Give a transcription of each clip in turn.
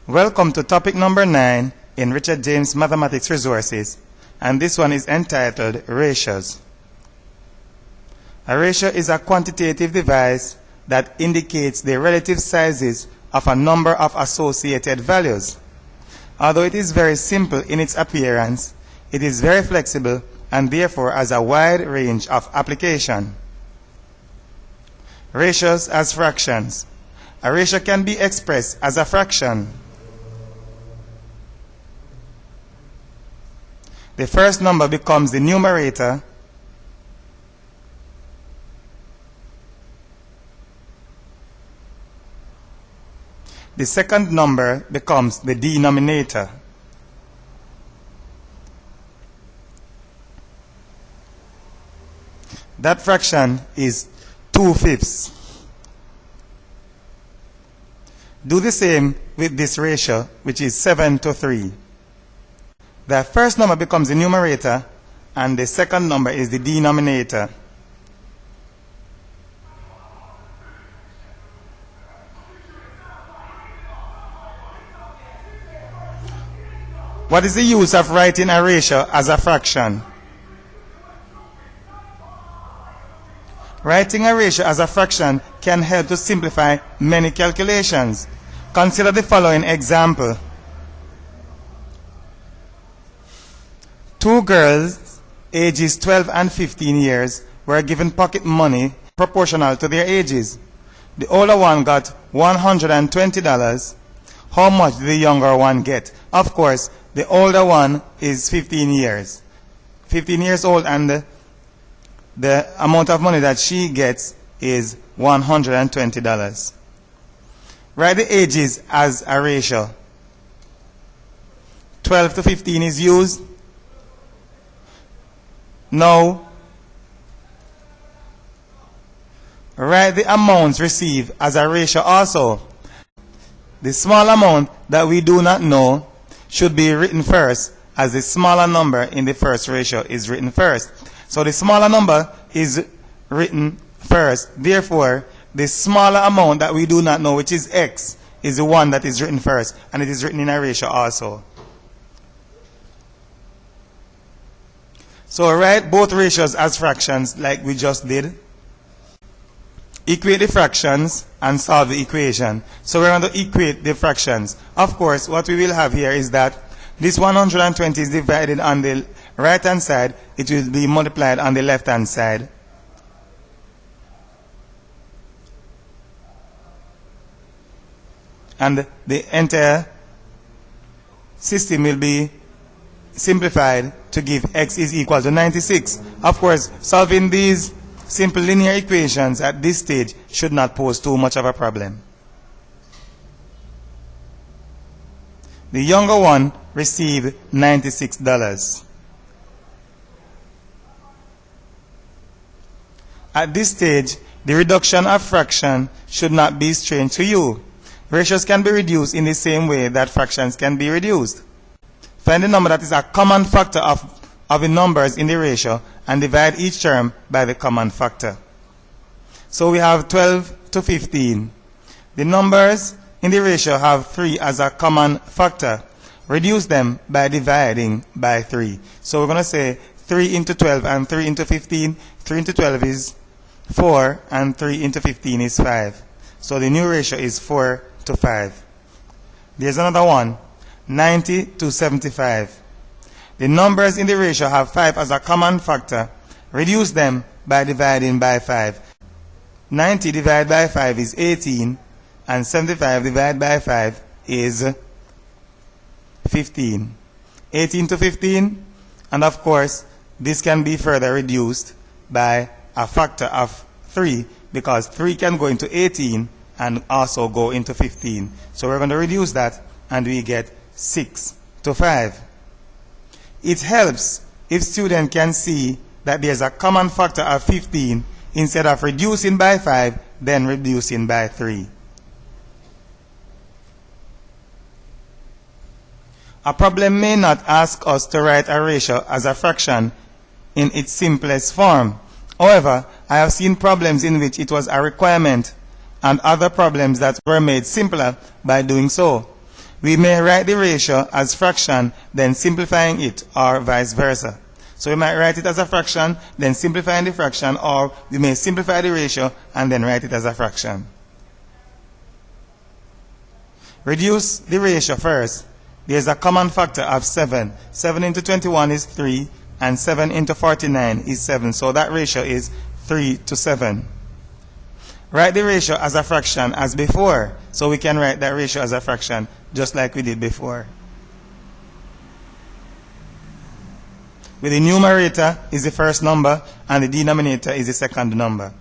Welcome to topic number 9 in Richard James Mathematics Resources, and this one is entitled Ratios. A ratio is a quantitative device that indicates the relative sizes of a number of associated values. Although it is very simple in its appearance, it is very flexible and therefore has a wide range of application. Ratios as fractions. A ratio can be expressed as a fraction. The first number becomes the numerator, the second number becomes the denominator. That fraction is 2/5. Do the same with this ratio, which is 7:3. The first number becomes the numerator and the second number is the denominator. What is the use of writing a ratio as a fraction? Writing a ratio as a fraction can help to simplify many calculations. Consider the following example. Two girls, ages 12 and 15 years, were given pocket money proportional to their ages. The older one got $120. How much did the younger one get? Of course, the older one is 15 years. 15 years old, and the amount of money that she gets is $120. Write the ages as a ratio. 12 to 15 is used. Now, write the amounts received as a ratio also. The small amount that we do not know should be written first, as the smaller number in the first ratio is written first. So the smaller number is written first. Therefore, the smaller amount that we do not know, which is x, is the one that is written first, and it is written in a ratio also. So write both ratios as fractions like we just did. Equate the fractions and solve the equation. So we're going to equate the fractions. Of course, what we will have here is that this 120 is divided on the right hand side. It will be multiplied on the left hand side. And the entire system will be simplified to give x is equal to 96. Of course, solving these simple linear equations at this stage should not pose too much of a problem. The younger one received $96. At this stage, the reduction of fraction should not be strange to you. Ratios can be reduced in the same way that fractions can be reduced. Find the number that is a common factor of the numbers in the ratio and divide each term by the common factor. So we have 12 to 15. The numbers in the ratio have 3 as a common factor. Reduce them by dividing by 3. So we're going to say 3 into 12 and 3 into 15. 3 into 12 is 4 and 3 into 15 is 5. So the new ratio is 4 to 5. There's another one. 90 to 75. The numbers in the ratio have 5 as a common factor. Reduce them by dividing by 5. 90 divided by 5 is 18, and 75 divided by 5 is 15. 18 to 15, and of course, this can be further reduced by a factor of 3, because 3 can go into 18 and also go into 15. So we're going to reduce that, and we get 6 to 5. It helps if students can see that there's a common factor of 15 instead of reducing by 5, then reducing by 3. A problem may not ask us to write a ratio as a fraction in its simplest form. However, I have seen problems in which it was a requirement and other problems that were made simpler by doing so. we may write the ratio as fraction, then simplifying it, or vice versa. So we might write it as a fraction, then simplifying the fraction, or we may simplify the ratio and then write it as a fraction. Reduce the ratio first. There is a common factor of 7. 7 into 21 is 3, and 7 into 49 is 7. So that ratio is 3 to 7. Write the ratio as a fraction as before. So we can write that ratio as a fraction just like we did before. With the numerator is the first number and the denominator is the second number.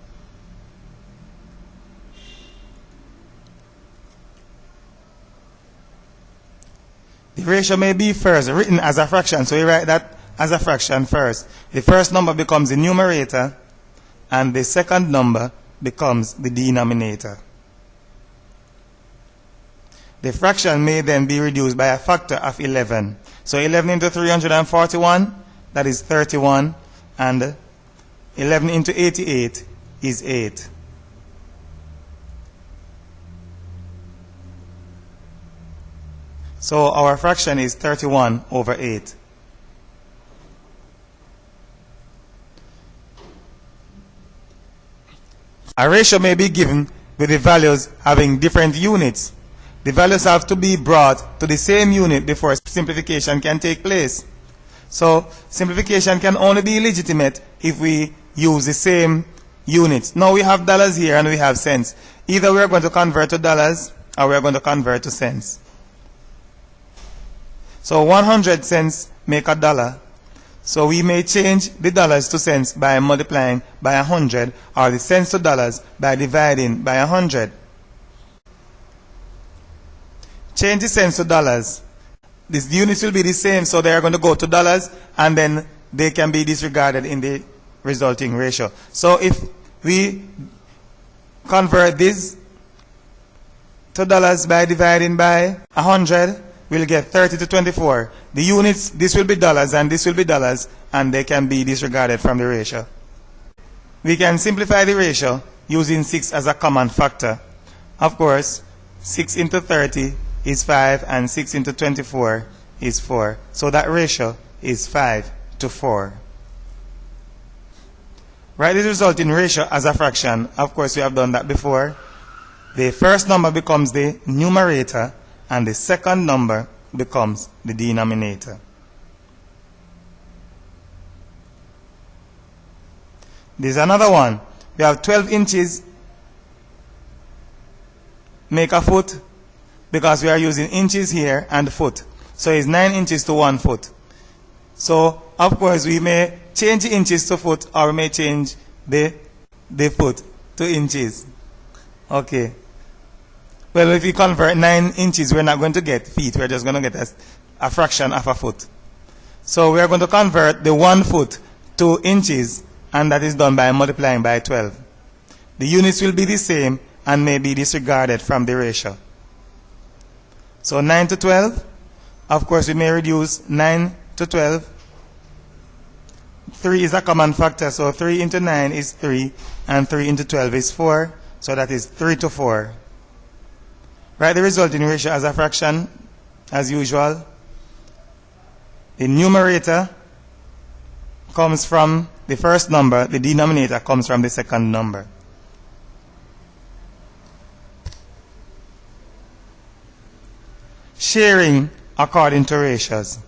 The ratio may be first written as a fraction, so we write that as a fraction first. The first number becomes the numerator and the second number becomes the denominator. The fraction may then be reduced by a factor of 11. So 11 into 341, that is 31, and 11 into 88 is 8. So our fraction is 31 over 8. A ratio may be given with the values having different units. The values have to be brought to the same unit before simplification can take place. So simplification can only be legitimate if we use the same units. Now we have dollars here and we have cents. Either we are going to convert to dollars or we are going to convert to cents. So 100 cents make a dollar. So we may change the dollars to cents by multiplying by 100, or the cents to dollars by dividing by 100. Change the cents to dollars. These units will be the same, so they are going to go to dollars, and then they can be disregarded in the resulting ratio. So if we convert this to dollars by dividing by 100, we'll get 30 to 24. The units, this will be dollars and this will be dollars, and they can be disregarded from the ratio. We can simplify the ratio using 6 as a common factor. Of course, 6 into 30 is 5 and 6 into 24 is 4. So that ratio is 5 to 4. Write the resulting ratio as a fraction. Of course, we have done that before. The first number becomes the numerator and the second number becomes the denominator. There's another one. We have 12 inches make a foot, because we are using inches here and foot. So it's 9 inches to 1 foot. So of course we may change the inches to foot, or we may change the foot to inches. Okay. Well, if we convert 9 inches, we're not going to get feet. We're just going to get a fraction of a foot. So we are going to convert the 1 foot to inches, and that is done by multiplying by 12. The units will be the same and may be disregarded from the ratio. So 9 to 12, of course we may reduce 9 to 12. 3 is a common factor, so 3 into 9 is 3, and 3 into 12 is 4, so that is 3 to 4. Write the resulting ratio as a fraction, as usual. The numerator comes from the first number, the denominator comes from the second number. Sharing according to ratios.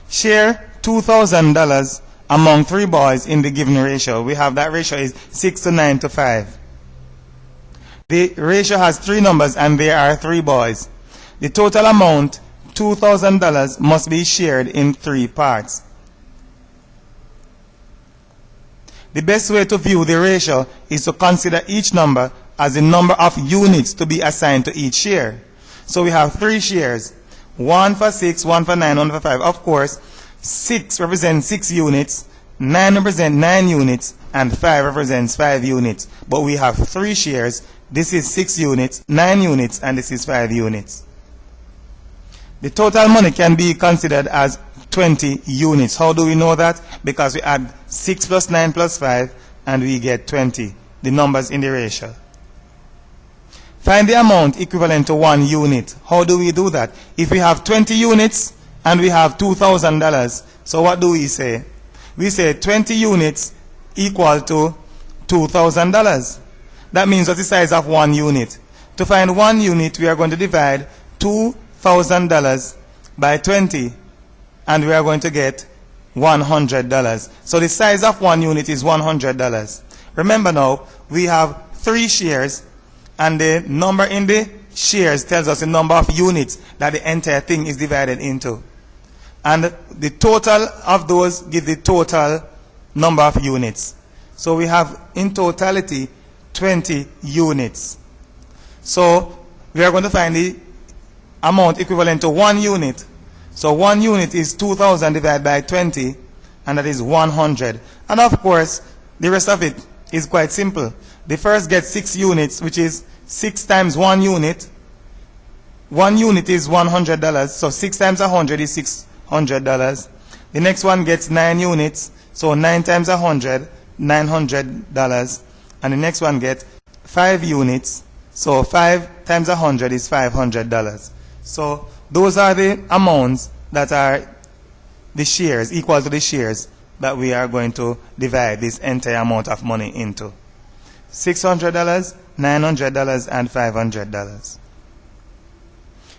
Share $2,000 among 3 boys in the given ratio. We have that ratio is 6 to 9 to 5. The ratio has 3 numbers and there are 3 boys. The total amount, $2,000, must be shared in 3 parts. The best way to view the ratio is to consider each number as the number of units to be assigned to each share. So we have 3 shares, 1 for 6, 1 for 9, 1 for 5. Of course, 6 represents 6 units, 9 represents 9 units, and 5 represents 5 units. But we have 3 shares. This is 6 units, 9 units, and this is 5 units. The total money can be considered as 20 units. How do we know that? Because we add 6 plus 9 plus 5, and we get 20, the numbers in the ratio. Find the amount equivalent to 1 unit. How do we do that? If we have 20 units and we have $2,000, so what do we say? We say 20 units equal to $2,000. That means what's the size of 1 unit? To find 1 unit, we are going to divide $2,000 by 20, and we are going to get $100. So the size of 1 unit is $100. Remember now, we have 3 shares, and the number in the shares tells us the number of units that the entire thing is divided into. And the total of those give the total number of units. So we have in totality 20 units. So we are going to find the amount equivalent to 1 unit. So 1 unit is 2,000 divided by 20, and that is 100. And of course, the rest of it is quite simple. The first gets 6 units, which is 6 times 1 unit. 1 unit is $100, so 6 times 100 is $600. The next one gets 9 units, so 9 times 100, $900. And the next one gets 5 units, so 5 times 100 is $500. So those are the amounts that are the shares, equal to the shares that we are going to divide this entire amount of money into. $600, $900, and $500.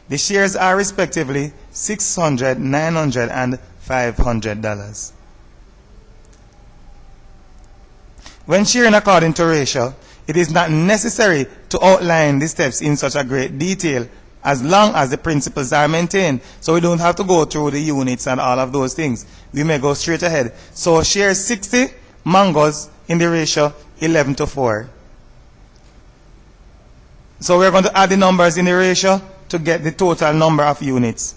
The shares are respectively $600, $900, and $500. When sharing according to ratio, it is not necessary to outline the steps in such a great detail as long as the principles are maintained. So we don't have to go through the units and all of those things. We may go straight ahead. So share 60 mangoes in the ratio 11 to 4. So we're going to add the numbers in the ratio to get the total number of units.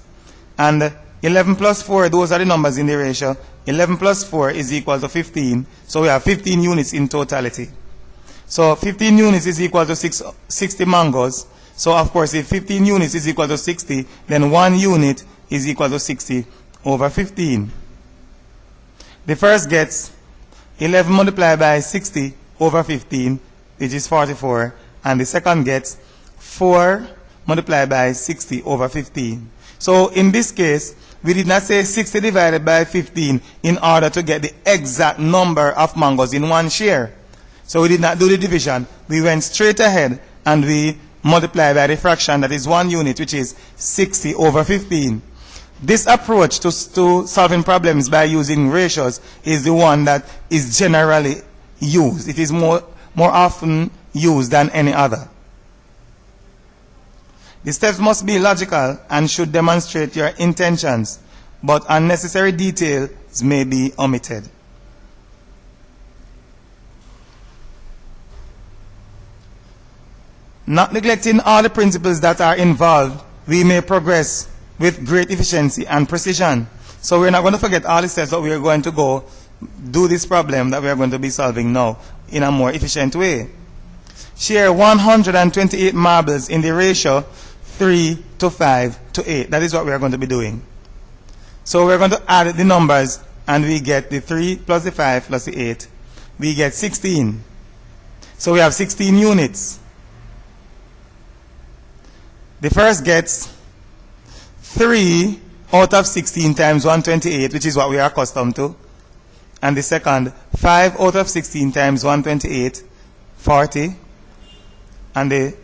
And 11 plus 4, those are the numbers in the ratio. 11 plus 4 is equal to 15. So we have 15 units in totality. So 15 units is equal to 60 mangoes. So of course, if 15 units is equal to 60, then 1 unit is equal to 60 over 15. The first gets 11 multiplied by 60 over 15, which is 44. And the second gets 4 multiplied by 60 over 15. So in this case, we did not say 60 divided by 15 in order to get the exact number of mangoes in one share. So we did not do the division. We went straight ahead and we multiplied by the fraction that is 1 unit, which is 60 over 15. This approach to solving problems by using ratios is the one that is generally used. It is more often used than any other. The steps must be logical and should demonstrate your intentions, but unnecessary details may be omitted. Not neglecting all the principles that are involved, we may progress with great efficiency and precision. So we're not going to forget all the steps, but we are going to go do this problem that we are going to be solving now in a more efficient way. Share 128 marbles in the ratio 3 to 5 to 8. That is what we are going to be doing. So we're going to add the numbers, and we get the 3 plus the 5 plus the 8. We get 16. So we have 16 units. The first gets 3 out of 16 times 128, which is what we are accustomed to. And the second, 5 out of 16 times 128, 40. And the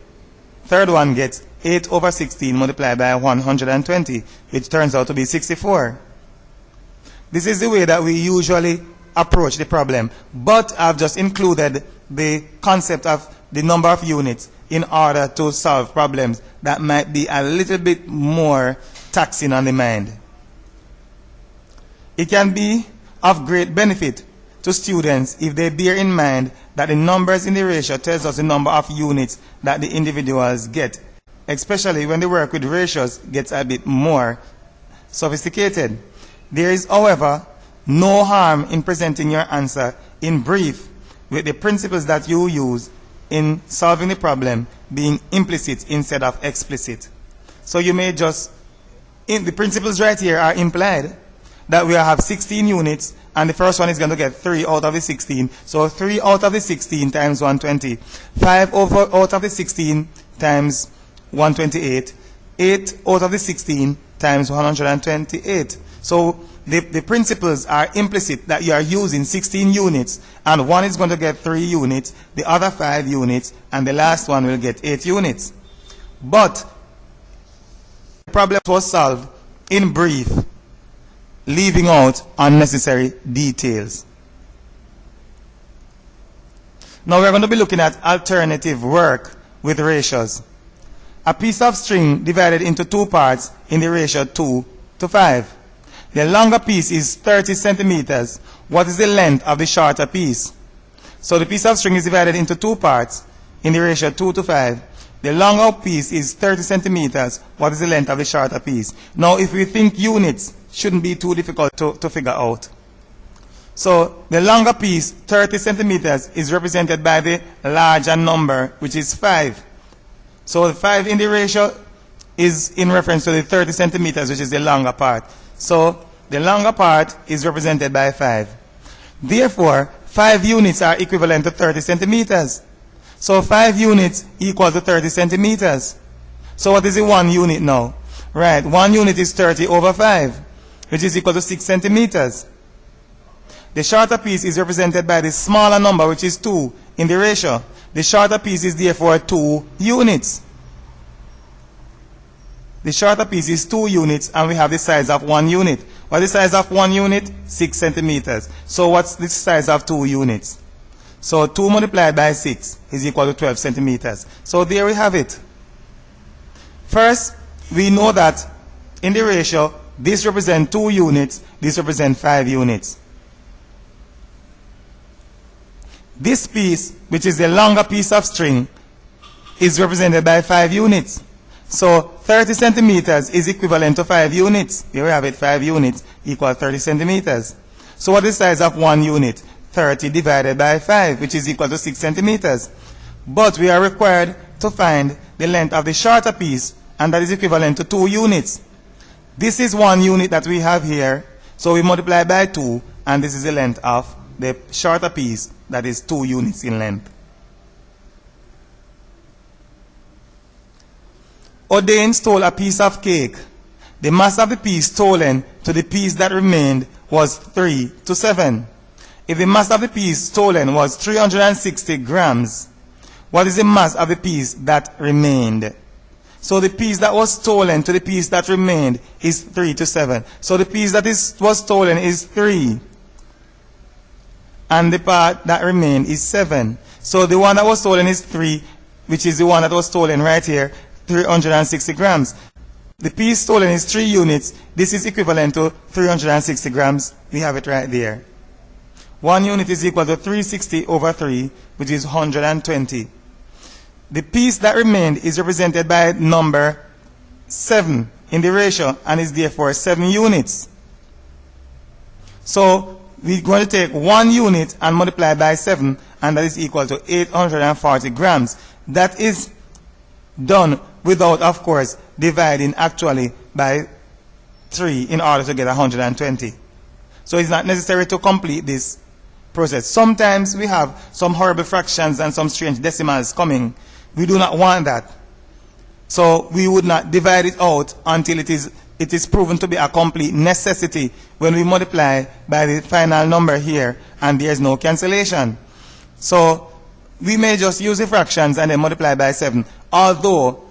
third one gets 8 over 16 multiplied by 120, which turns out to be 64. This is the way that we usually approach the problem. But I've just included the concept of the number of units in order to solve problems that might be a little bit more taxing on the mind. It can be of great benefit to students if they bear in mind that the numbers in the ratio tells us the number of units that the individuals get, especially when the work with ratios gets a bit more sophisticated. There is, however, no harm in presenting your answer in brief with the principles that you use in solving the problem being implicit instead of explicit. So you may just, the principles right here are implied that we have 16 units, and the first one is going to get 3 out of the 16. So 3 out of the 16 times 120. 5 out of the 16 times 128. 8 out of the 16 times 128. So the principles are implicit that you are using 16 units, and one is going to get 3 units, the other 5 units, and the last one will get 8 units. But the problem was solved in brief, leaving out unnecessary details. Now we're going to be looking at alternative work with ratios. A piece of string divided into 2 parts in the ratio 2 to 5. The longer piece is 30 centimeters. What is the length of the shorter piece? So the piece of string is divided into 2 parts in the ratio 2 to 5. The longer piece is 30 centimeters. What is the length of the shorter piece? Now if we think units, shouldn't be too difficult to figure out. So the longer piece, 30 centimeters, is represented by the larger number, which is 5. So the 5 in the ratio is in reference to the 30 centimeters, which is the longer part. So the longer part is represented by 5. Therefore, 5 units are equivalent to 30 centimeters. So 5 units equal to 30 centimeters. So what is the 1 unit now? Right, 1 unit is 30 over 5, which is equal to 6 centimeters. The shorter piece is represented by the smaller number, which is 2 in the ratio. The shorter piece is therefore 2 units. The shorter piece is 2 units, and we have the size of 1 unit. What is the size of 1 unit? 6 centimeters. So what's the size of 2 units? So 2 multiplied by 6 is equal to 12 centimeters. So there we have it. First, we know that in the ratio, this represents 2 units, this represents 5 units. This piece, which is the longer piece of string, is represented by 5 units. So 30 centimeters is equivalent to 5 units. Here we have it, 5 units equal 30 centimeters. So what is the size of 1 unit? 30 divided by 5, which is equal to 6 centimeters. But we are required to find the length of the shorter piece, and that is equivalent to 2 units. This is 1 unit that we have here, so we multiply by 2, and this is the length of the shorter piece, that is 2 units in length. Odain stole a piece of cake. The mass of the piece stolen to the piece that remained was 3 to 7. If the mass of the piece stolen was 360 grams, what is the mass of the piece that remained? So the piece that was stolen to the piece that remained is 3 to 7. So the piece that was stolen is 3. And the part that remained is 7. So the one that was stolen is 3, which is the one that was stolen right here, 360 grams. The piece stolen is 3 units. This is equivalent to 360 grams. We have it right there. 1 unit is equal to 360 over 3, which is 120. The piece that remained is represented by number 7 in the ratio, and is therefore 7 units. So we're going to take 1 unit and multiply by 7, and that is equal to 840 grams. That is done without, of course, dividing actually by 3 in order to get 120. So it's not necessary to complete this process. Sometimes we have some horrible fractions and some strange decimals coming. We do not want that. So we would not divide it out until it is proven to be a complete necessity when we multiply by the final number here and there is no cancellation. So we may just use the fractions and then multiply by 7, although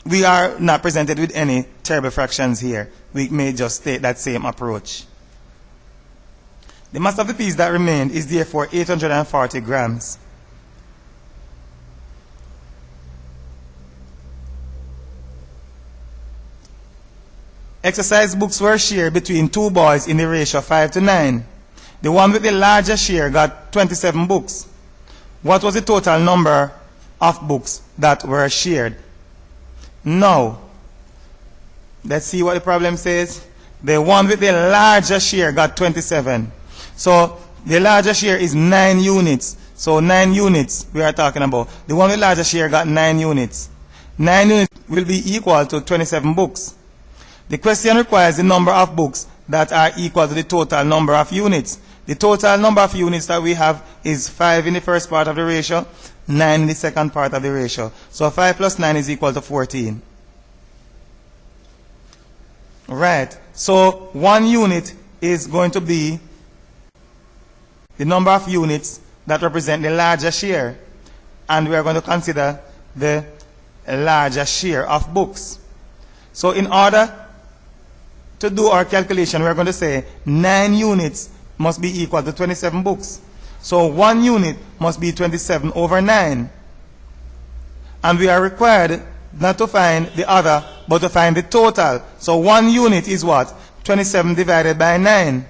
we are not presented with any terrible fractions here. We may just take that same approach. The mass of the piece that remained is therefore 840 grams. Exercise books were shared between 2 boys in the ratio 5 to 9. The one with the larger share got 27 books. What was the total number of books that were shared? Now, let's see what the problem says. The one with the larger share got 27. So the larger share is 9 units. So 9 units we are talking about. The one with the larger share got 9 units. 9 units will be equal to 27 books. The question requires the number of books that are equal to the total number of units. The total number of units that we have is 5 in the first part of the ratio, 9 in the second part of the ratio. So 5 plus 9 is equal to 14. Right. So 1 unit is going to be the number of units that represent the larger share. And we are going to consider the larger share of books. So in order to do our calculation, we are going to say 9 units must be equal to 27 books. So 1 unit must be 27 over 9. And we are required not to find the other, but to find the total. So 1 unit is what? 27 divided by 9.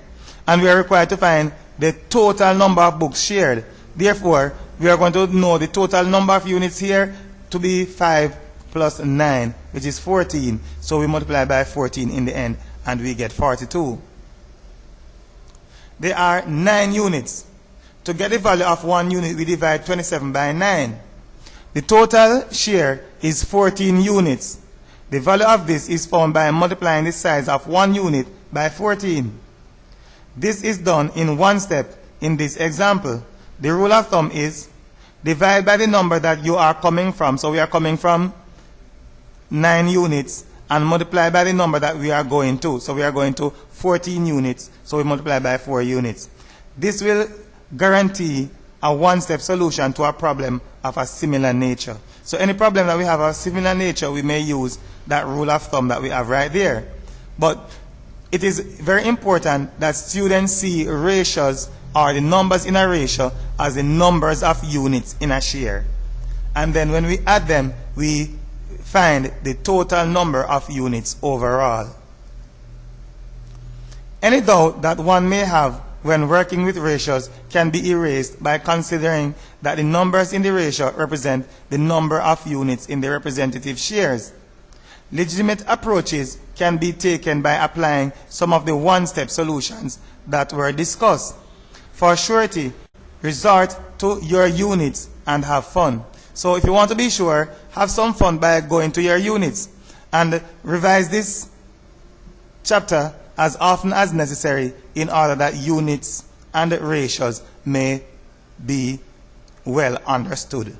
And we are required to find the total number of books shared. Therefore, we are going to know the total number of units here to be 5 plus 9, which is 14. So we multiply by 14 in the end, and we get 42. There are 9 units. To get the value of 1 unit, we divide 27 by 9. The total share is 14 units. The value of this is found by multiplying the size of 1 unit by 14. This is done in one step in this example. The rule of thumb is divide by the number that you are coming from. So we are coming from 9 units, and multiply by the number that we are going to. So we are going to 14 units, so we multiply by 4 units. This will guarantee a one-step solution to a problem of a similar nature. So any problem that we have of similar nature, we may use that rule of thumb that we have right there. But it is very important that students see ratios or the numbers in a ratio as the numbers of units in a share. And then when we add them, we find the total number of units overall. Any doubt that one may have when working with ratios can be erased by considering that the numbers in the ratio represent the number of units in the representative shares. Legitimate approaches can be taken by applying some of the one-step solutions that were discussed. For surety, resort to your units and have fun. So if you want to be sure, have some fun by going to your units and revise this chapter as often as necessary in order that units and ratios may be well understood.